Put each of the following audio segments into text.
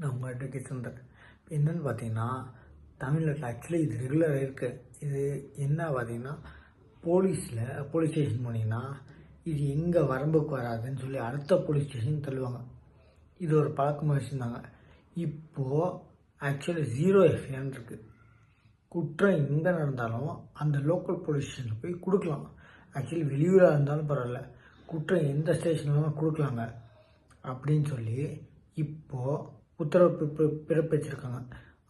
நான் உங்கள் அட்வொகேட் சுந்தர். என்னென்னு பார்த்தீங்கன்னா, தமிழ்நாட்டில் ஆக்சுவலி இது ரெகுலராக இருக்குது. இது என்ன பார்த்தீங்கன்னா, போலீஸ் ஸ்டேஷன் போனீங்கன்னா, இது எங்கே வரம்புக்கு வராதுன்னு சொல்லி அடுத்த போலீஸ் ஸ்டேஷன் தள்ளுவாங்க. இது ஒரு பழக்கமாக வச்சுருந்தாங்க. இப்போது ஆக்சுவலி 0 எஃப்ஐஆர் இருக்குது. குற்றம் எங்கே நடந்தாலும் அந்த லோக்கல் போலீஸ் ஸ்டேஷனில் போய் கொடுக்கலாம். ஆக்சுவலி வெளியூராக இருந்தாலும் பரவாயில்ல, குற்றம் எந்த ஸ்டேஷன்லாம் கொடுக்கலாங்க அப்படின்னு சொல்லி இப்போது உத்தரவு பிறப்பிச்சிருக்காங்க.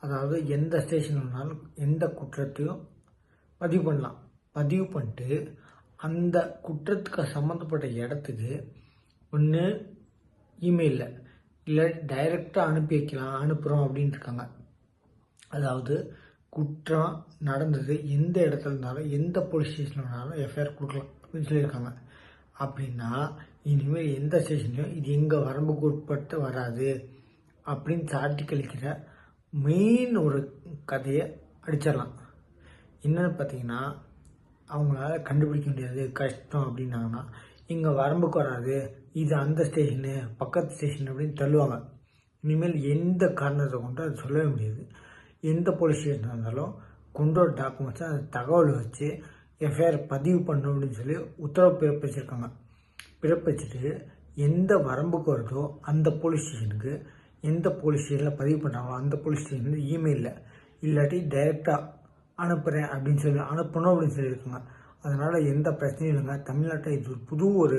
அதாவது எந்த ஸ்டேஷன் வேணாலும் எந்த குற்றத்தையும் பதிவு பண்ணலாம். பதிவு பண்ணிட்டு அந்த குற்றத்துக்கு சம்மந்தப்பட்ட இடத்துக்கு ஒன்று இமெயிலில் இல்லை டைரெக்டாக அனுப்பி வைக்கலாம், அனுப்புகிறோம் அப்படின்ட்டு இருக்காங்க. அதாவது குற்றம் நடந்தது எந்த இடத்துல இருந்தாலும் எந்த போலீஸ் ஸ்டேஷனில் வேணாலும் எஃப்ஐஆர் கொடுக்கலாம் அப்படின்னு சொல்லியிருக்காங்க. அப்படின்னா இனிமேல் எந்த ஸ்டேஷன்லையும் இது எங்கள் வரம்புக்கு உட்பட்டு வராது அப்படின்னு சாட்டி கழிக்கிற மெயின் ஒரு கதையை அடிச்சிடலாம். என்னென்னு பார்த்தீங்கன்னா, அவங்களால கண்டுபிடிக்க முடியாது, கஷ்டம் அப்படின்னாங்கன்னா இங்கே வரம்புக்கு வராது, இது அந்த ஸ்டேஷனு பக்கத்து ஸ்டேஷன் அப்படின்னு தள்ளுவாங்க. இனிமேல் எந்த காரணத்தை கொண்டு அது சொல்லவே முடியாது. எந்த போலீஸ் ஸ்டேஷன் இருந்தாலும் கொண்டு ஒரு டாக்குமெண்ட்ஸை அந்த தகவலை வச்சு எஃப்ஐஆர் பதிவு பண்ணணும் அப்படின்னு சொல்லி உத்தரவு பிறப்பிச்சிருக்காங்க. பிறப்பிச்சுட்டு எந்த வரம்புக்கு வருதோ அந்த போலீஸ் ஸ்டேஷனுக்கு எந்த போலீஸ் ஸ்டேஷனில் பதிவு பண்ணுறாங்களோ அந்த போலீஸ் ஸ்டேஷன் இமெயிலில் இல்லாட்டி டைரெக்டாக அனுப்புகிறேன் அப்படின்னு சொல்லி அனுப்பணும் அப்படின்னு சொல்லியிருக்காங்க. அதனால் எந்த பிரச்சனையும் இல்லைங்க. தமிழ்நாட்டில் இது புது ஒரு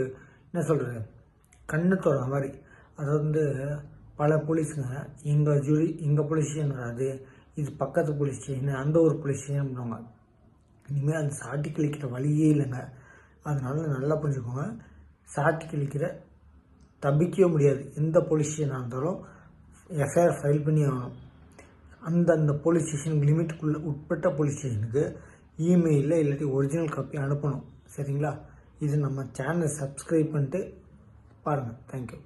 என்ன சொல்கிறது கண்ணு தொடர மாதிரி. அதாவது பல போலீஸுங்க எங்கள் போலீஸ் ஸ்டேஷன் வராது, இது பக்கத்து போலீஸ் ஸ்டேஷன் அந்த ஒரு போலீஸ் ஸ்டேஷன் பண்ணுவாங்க. இனிமேல் அந்த சாட்டி கழிக்கிற வழியே இல்லைங்க. அதனால நல்லா புரிஞ்சுக்கோங்க, சாட்டி கழிக்கிற தப்பிக்கவே முடியாது. எந்த போலீஸ் ஸ்டேஷனாக இருந்தாலும் எஃப்ஐஆர் ஃபைல் பண்ணி ஆகணும். அந்தந்த போலீஸ் ஸ்டேஷனுக்கு லிமிட்டுக்குள்ளே உட்பட்ட போலீஸ் ஸ்டேஷனுக்கு இமெயிலில் இல்லாட்டி ஒரிஜினல் காப்பி அனுப்பணும். சரிங்களா? இது நம்ம சேனலை சப்ஸ்கிரைப் பண்ணிட்டு பாருங்கள். தேங்க்யூ.